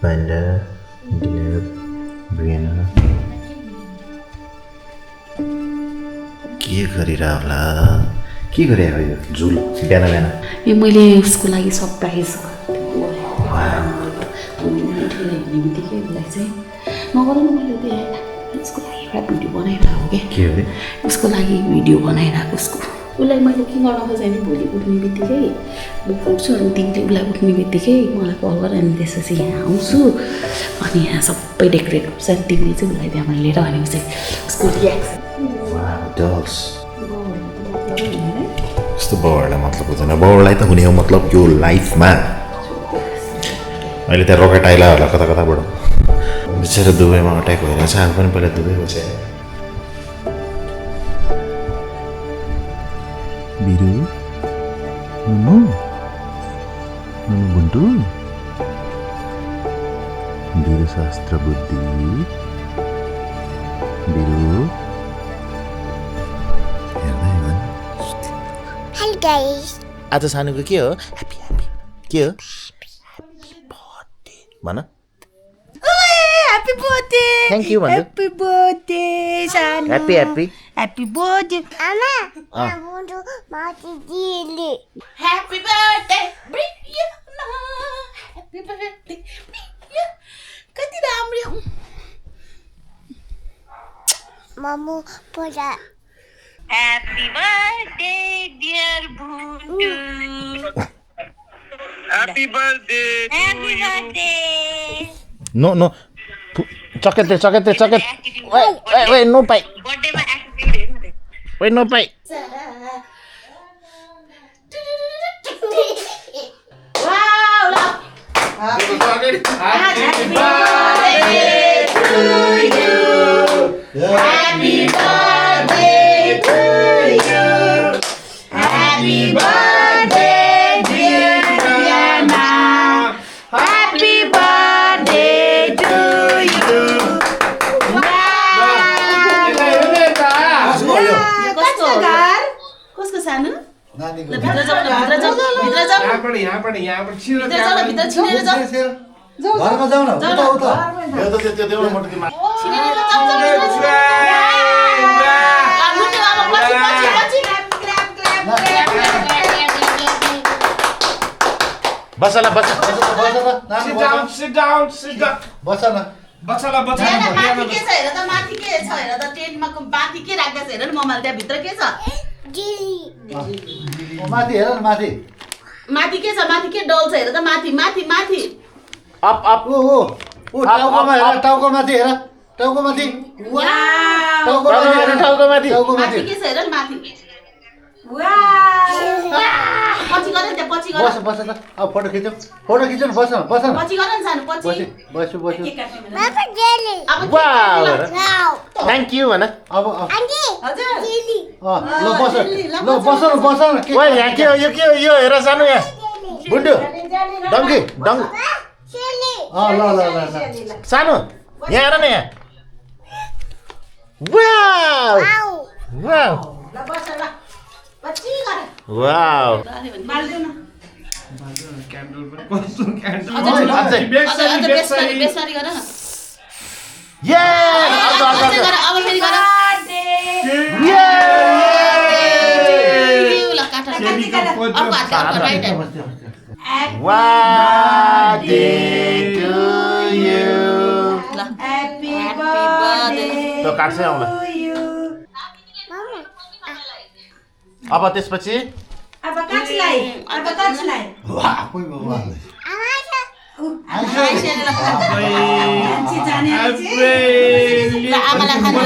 Panda, Dear, Brianna. के गरिरह होला के गरिरहेको यो झुल बिहान बिहान यो मैले उसको लागि सरप्राइज बित्तिकै उसलाई चाहिँ नगरौँ न मैले त्यो उसको लागि एउटा भिडियो बनाइरहेको के हो उसको लागि भिडियो बनाइरहेको उसलाई मैले के गर्न खोजेँ भने भोलि उठ्ने बित्तिकै म उठ्छु अनि तिमीले उसलाई उठ्ने बित्तिकै मलाई कल गर अनि त्यसपछि यहाँ आउँछु अनि यहाँ सबै डेकोरेट गर्छ अनि तिमीले चाहिँ उसलाई त्यहाँबाट लिएर अनि चाहिँ उसको रियाक्सन डल्स यस्तो बाउहरूलाई मतलब हुँदैन बाउहरूलाई त हुने हो मतलब यो लाइफमा अहिले त्यहाँ रकेट आइला होला कता कताबाट बिचरा दुबईमा अट्याक भइरहेछ आफू पनि पहिला दुबई बसेँ बिरु नुनु नुनु बुन्टु बिरु शास्त्र बुद्धि बिरु Hi guys. आज सानुको के हो ह्याप्पी ह्याप्पी के हो ह्याप्पी बर्थडे भन Happy birthday! थ्याङ्क यू भन्नु Happy birthday, Sanu! Happy happy Happy birthday! Mama, I want to Marty Dilly. Happy birthday, Brianna. Happy birthday, Brianna. कति राम्रो Mamu, put that. Happy birthday, dear Bundu! Happy birthday to Happy you. birthday! No no चकेट wait no पाइ Birthday ma attitude हेर्नु दे. wait no पाइ कसको सानो नानीको भित्र जाऊ यहाँबाट छिरो भित्र छिरेर जाऊ घरमा जाऊ न उता उता यो त त्यो देउन मोटो दिमा बसला बस नानी sit down बस न बच्चालाई माथि के छ हेर त माथि के छ हेर त टेन्टमा माथि के राख्दै छ हेर न ममाले त्यहाँ भित्र के छ Dilly. माथि हेर न माथि माथि के छ माथि के डल छ हेर त माथि माथि माथि अप अप ओ टाउकोमा हेर टाउको माथि हेर टाउको माथि टाउको माथि हेर टाउको माथि टाउको माथि माथि के छ हेर न माथि पछि गर न त्यहाँ पछि गर बस न अब फोटो खिचौ न बस न पछि गर न सानो पछि बस्छु Papa Dilly. अब वाउ Now. थ्याङ्क यू भन अब Auntie. हजुर Dilly. ल बस न ओइ यहाँ के हो यो के हो यो हेर सानो यहाँ बुन्टु डङ्की डङ Dilly. ल सानो यहाँ हेर न यहाँ वाउ Wow. वाउ ल बस ल पछि गर वाउ बाल्दिउ न क्यान्डल पनि कस्तो क्यान्डल अझै बेसरी गर न ये अझै गर अब फेरि गर ल काट अर्को हात अर्को right hand birthday to you ल Happy birthday. त्यो काट्छै आउला Mama. अब त्यसपछि Apa kacilai? Apa kacilai? वाह कोही बाबा Amasha. Nanti jane ल आमालाई खानु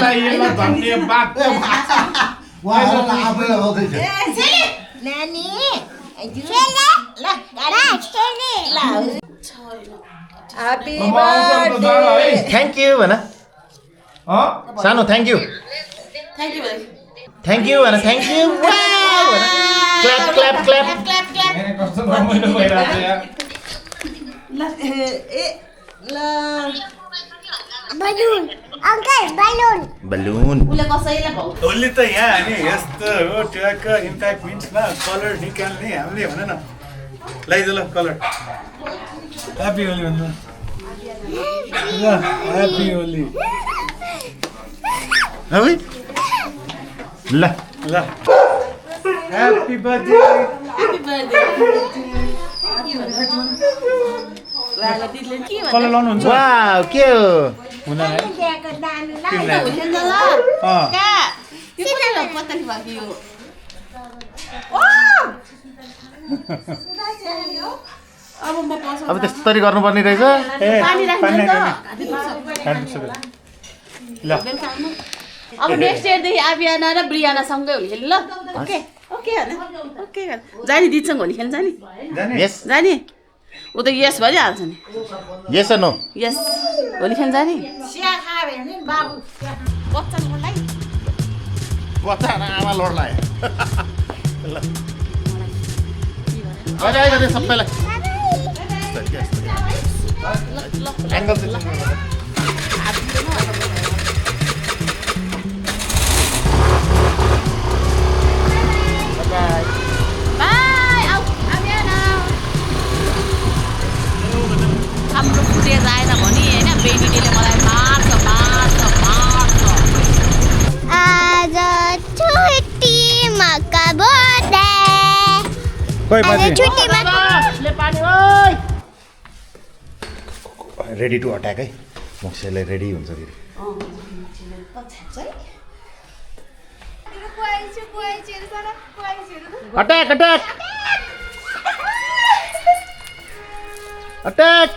धन्यवाद उहाँहरूलाई आफैलाई आउँदैछ Nani. Chele. ल Chele. Happy birthday. Thank you भन सानो thank you thank you thank you भन थ्याङ्क यू वाउ भन clap clap clap clap clap कस्तो रमाइलो भइरहेको छ यार Balloon. Uncle, balloon. बलुन उसले कसैलाई भाउ होली त यहाँ नि यस्तो हो ट्र्याक इम्प्याक्ट मिन्समा कलर निकाल्ने हामीले भन न लगाइदियो ल कलर ह्याप्पी होली भन्नु ह्याप्पी होली है ल ल ह्याप्पी बर्थडे कलर लाउनुहुन्छ वाउ के हो हुँदैन अब त्यस्तरी गर्नुपर्ने रहेछ ल अब नेक्स्ट इयरदेखि आबियाना र ब्रियाना सँगै होली खेल्नु ल ओके ओके ओके जाने दिदीसँग होली खेल्नु जाने यस जाने ऊ त यस भनिहाल्छ नि यस नो यस होली खेल्नु जाने चिया खायो भने नि बाबु बच्चालाई बच्चा आमा लड्ला ल बजाइ गरे सबैलाई एंगल बाई आऊ आबियाना हाम्रो फुटेज आएन भने होइन बेनीले मलाई मार्छ आज छुट्टीमा का बर्थडे कोही आज छुट्टीमा रेडी टु अट्याक है मक्सेलाई रेडी हुन्छ फेरि अट्याक अट्याक अट्याक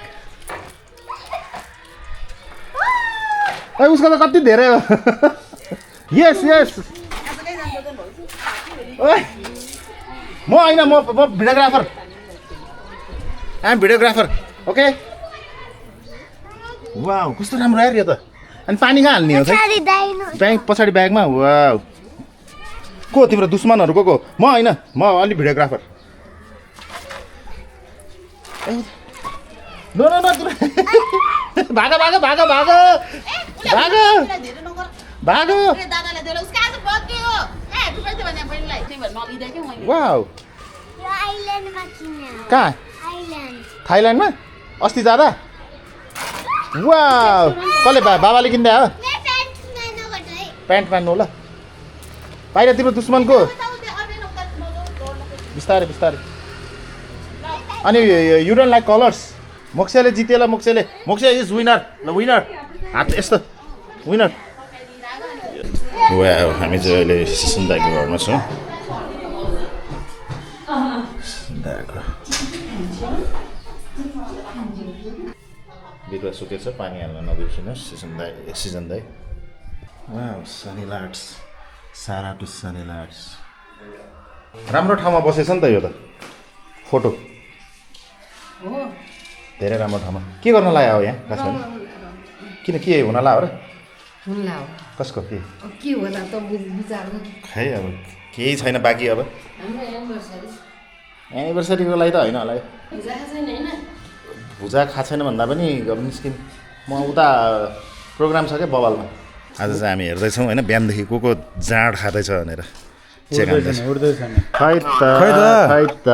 उसको त कति धेरै हो यस यस म होइन म videographer I'm videographer okay wow कस्तो राम्रो यार यो त अनि पानी कहाँ हाल्ने हो ब्याग पछाडि ब्यागमा वाउ को तिम्रो दुश्मनहरू को म होइन म अलि भिडियोग्राफर नो नो नो भागो भागो भागो भागो भागो भागो दादाले दिएर उसको आज बर्थडे हो ए बिर्दै भने बहिनीलाई त्यही भएर नलिँदै के मैले वाउ यो आइल्यान्डमा किने कहाँ आइल्यान्ड थाइल्यान्डमा अस्ति जाँदा वाउ कसले बाबाले किन्दै हो प्यान्ट पान्नु ल बाहिर तिम्रो दुश्मनको बिस्तारै बिस्तारै अनि यु डोन्ट लाइक कलर्स मोक्सेले जितेल मोक्से इज विनर ल विनर हात यस्तो विनर वाउ हामी चाहिँ अहिले सुन्दाको घरमा छौँ बिरुवा सुकेछ पानी हाल्न नबिर्सिनुहोस् सिजन दाइ वाउ सनी लार्ट्स सारा टु सनी लार्ट्स राम्रो ठाउँमा बसेछ नि त यो त फोटो धेरै राम्रो ठाउँमा के गर्न लाग्यो हो यहाँ खासमा किन के हुन लाग्यो र कसको के होला त विचार खै अब केही छैन बाँकी अब एनिभर्सरीको लागि त होइन होला भुजा खा छैन भन्दा पनि अब निस्किन म उता प्रोग्राम छ क्या बवालमा आज चाहिँ हामी हेर्दैछौँ होइन बिहानदेखि को जाँड खाँदैछ भनेर खै त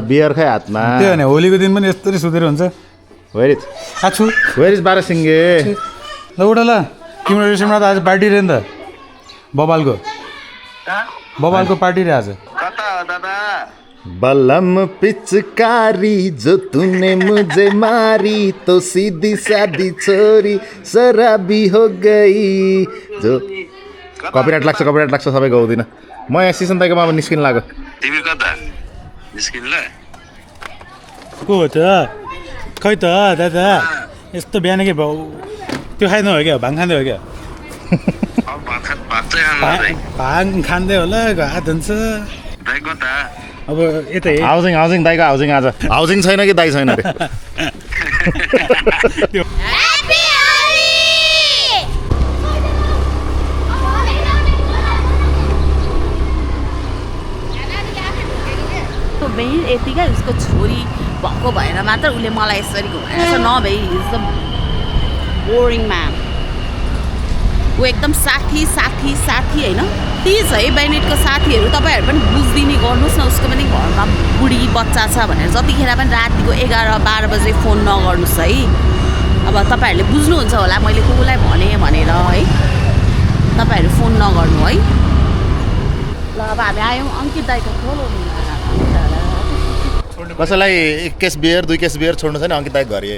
बियर खै हातमा त्यो भने होलीको दिन पनि यस्तरी सुतेर हुन्छ वेयर इज बारासिङ्गे ल उठ ल तिम्रो रेस्टुरेन्टमा त आज पार्टी रे नि त बबालको पार्टी रे आज बलम पिचकारी जो तूने मुझे मारी तो सीधी सादी छोरी शराबी हो गई जो कपिराइट लाग्छ सबै गाउँदिनँ म यहाँ सिजन दाइकोमा अब निस्किन लाग्यो तिमी कता निस्किन ल को हो त खै त दादा यस्तो बिहान के भाउ त्यो खाँदै हो क्या भाङ खाँदै हो क्या भाङ खाँदै होला हात हुन्छ दाइ कता अब यतै हाउसिङ दाइको हाउसिङ आज हाउसिङ छैन कि दाइ छैन अरे यतिकै उसको छोरी भएको भएर मात्र उसले मलाई यसरी घुमाएको नभए इज द बोरिङ म्यान ऊ एकदम साथी होइन त्यही छ है बेनेटको साथीहरू तपाईँहरू पनि बुझिदिने गर्नुहोस् न उसको पनि घरमा बुढी बच्चा छ भनेर जतिखेर पनि रातिको 11-12 बजे फोन नगर्नुहोस् है अब तपाईँहरूले बुझ्नुहुन्छ होला मैले कोलाई भने भनेर है तपाईँहरू फोन नगर्नु है ल अब हामी आयौँ अङ्कित दाइको खोलो कसैलाई 1 केस बियर 2 केस बियर छोड्नु छैन अङ्कित दाइ घर है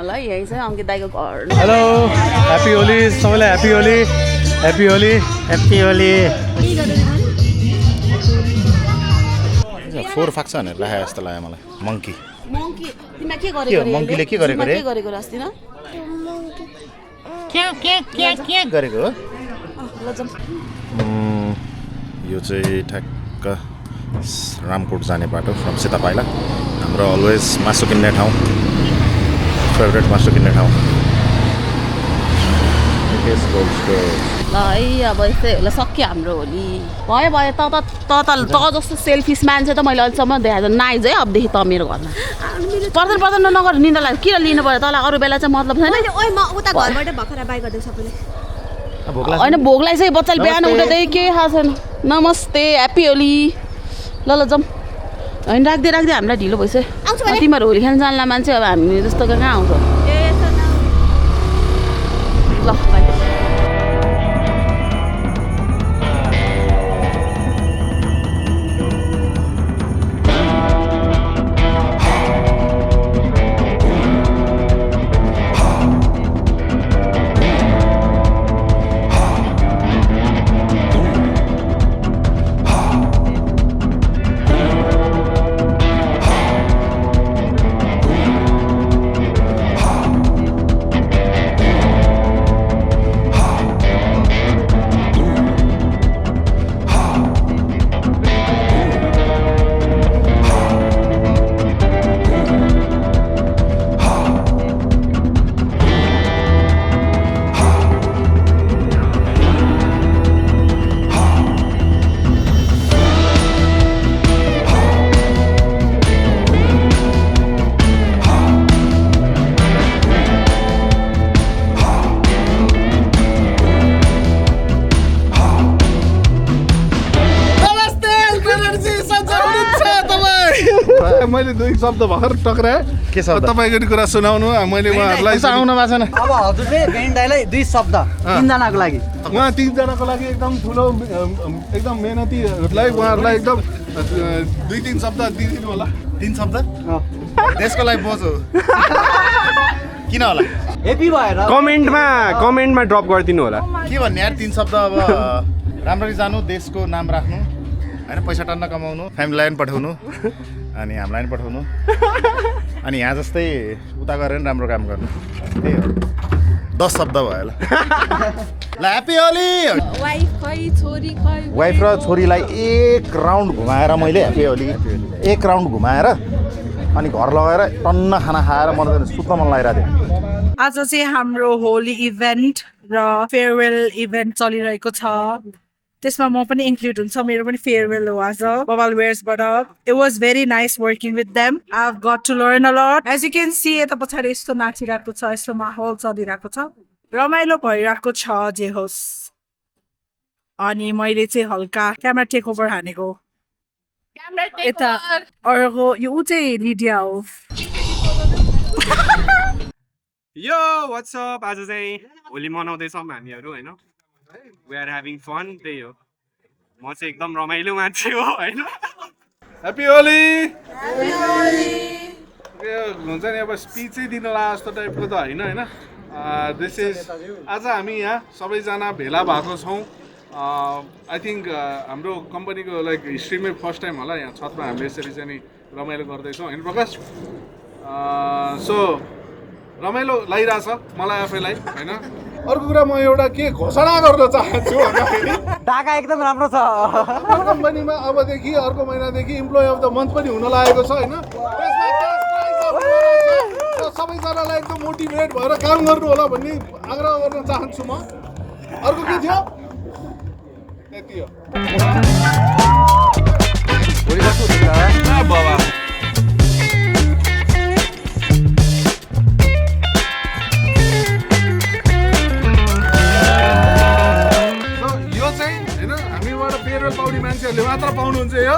ल यही छ अङ्कित दाइको घर हेलो ह्याप्पी होली सबैलाई happy Holi happy Holi happy Holi 4 फाक्छ भनेर राखे जस्तो लाग्यो मलाई मङ्की मङ्की तिमीलाई के गरेको रे मङ्कीले के गरेको रे के गरेको अस्ति न के गरेको हो ल जाऊँ यो चाहिँ ठ्याक्क रामकोट जाने बाटो फ्रम सीतापाइला हाम्रो अलवेज मासु किन्ने ठाउँ फेभरेट मासु किन्ने ठाउँ ल है अब यस्तै ल सक्यो हाम्रो होली भयो त जस्तो सेल्फिस मान्छे त मैले अहिलेसम्म देखाएको नाइज है अबदेखि त मेरो घरमा पर्दैन नगर निन्दा लाग्यो किन लिनु पर्यो तँलाई अरू बेला चाहिँ मतलब छैन होइन भोगलाई चाहिँ बच्चाले बिहान उठ्दै केही थाहा छैन नमस्ते ह्याप्पी होली ल जाऊँ होइन राख्दै हामीलाई ढिलो भइसक्यो तिमीहरू होली खेल्न जानला मान्छे अब हामी जस्तो कहाँ आउँछ ल बाई मैले 2 शब्द भर्खर टक्राएँ के शब्द तपाईँको कुरा सुनाउनु मैले उहाँहरूलाई आउन भएको छैन अब हजुरले बेन दाइलाई 2 शब्द 3 जनाको लागि उहाँ 3 जनाको लागि एकदम ठुलो एकदम मेहनतीहरूलाई उहाँहरूलाई एकदम 2-3 शब्द दिदिनु होला 3 शब्द देशको लागि बोझ हो किन होला हेपी भएर कमेन्टमा ड्रप गरिदिनु होला के भन्ने यार 3 शब्द अब राम्ररी जानु देशको नाम राख्नु होइन पैसा टन्न कमाउनु फ्यामिलीलाई पनि पठाउनु अनि हामीलाई पनि पठाउनु अनि यहाँ जस्तै उता गरेर पनि राम्रो काम गर्नु त्यही हो 10 शब्द भयो ल ह्याप्पी होली वाइफ र छोरीलाई 1 राउन्ड घुमाएर मैले ह्याप्पी होली 1 राउन्ड घुमाएर अनि घर लगाएर टन्न खाना खाएर मलाई सुत्न मन लागिरहेको थियो आज चाहिँ हाम्रो होली इभेन्ट र फेयरवेल इभेन्ट चलिरहेको छ त्यसमा म पनि इन्क्लुड हुन्छ मेरो पनि फेयरवेल हो आज बबाल वेयर्सबाट it was very nice working with them I have got to learn a lot as you can see यता पछाडि यस्तो नाचिरहेको छ यस्तो माहौल चलिरहेको छ रमाइलो भइरहेको छ जे होस् अनि मैले चाहिँ हल्का क्यामेरा टेक ओभर हानेको यता अर्को यो चाहिँ लिडिया हो यो व्हाट्सअप आज चाहिँ होली मनाउँदैछौँ हामीहरू हैन वी आर ह्याभिङ फन त्यही हो म चाहिँ एकदम रमाइलो मान्छे हो हैन ह्याप्पी होली हुन्छ नि अब स्पिचै दिन ला जस्तो टाइपको त होइन दिस इज आज हामी यहाँ सबैजना भेला भएको छौँ आई थिङ्क हाम्रो कम्पनीको लाइक हिस्ट्रीमै फर्स्ट टाइम होला यहाँ छतमा हामीले यसरी चाहिँ रमाइलो गर्दैछौँ होइन प्रकाश सो रमाइलो लागिरहेछ मलाई आफैलाई होइन अर्को कुरा म एउटा के घोषणा गर्न चाहन्छु भन्दाखेरि ढाका एकदम राम्रो छ कम्पनीमा अबदेखि अर्को महिनादेखि इम्प्लोइ अफ द मन्थ पनि हुन लागेको छ होइन सबैजनालाई एकदम मोटिभेट भएर काम गर्नु होला भन्ने आग्रह गर्न चाहन्छु म अर्को के थियो त्यति हो बाबा पौडी मान्छेहरूले मात्र पाउनुहुन्छ यो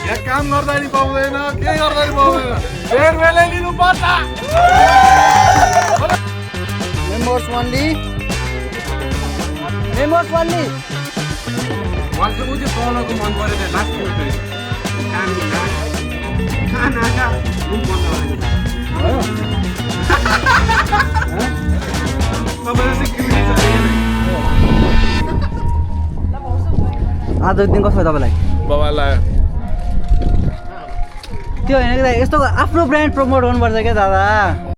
यहाँ काम गर्दा नि पाउँदैन के गर्दा नि पाउँदैन फेयरवेलै लिनुपर्छ only. Members only. मलाई चाहिँ ऊ चाहिँ तलको मन पऱ्यो त्यो लास्ट फोटो खाना रुम बन्द गरेको तपाईँले चाहिँ क्युटी छ आजको दिन कस्तो तपाईँलाई बाबालाई त्यो होइन कि यस्तो आफ्नो ब्रान्ड प्रमोट गर्नुपर्छ क्या दादा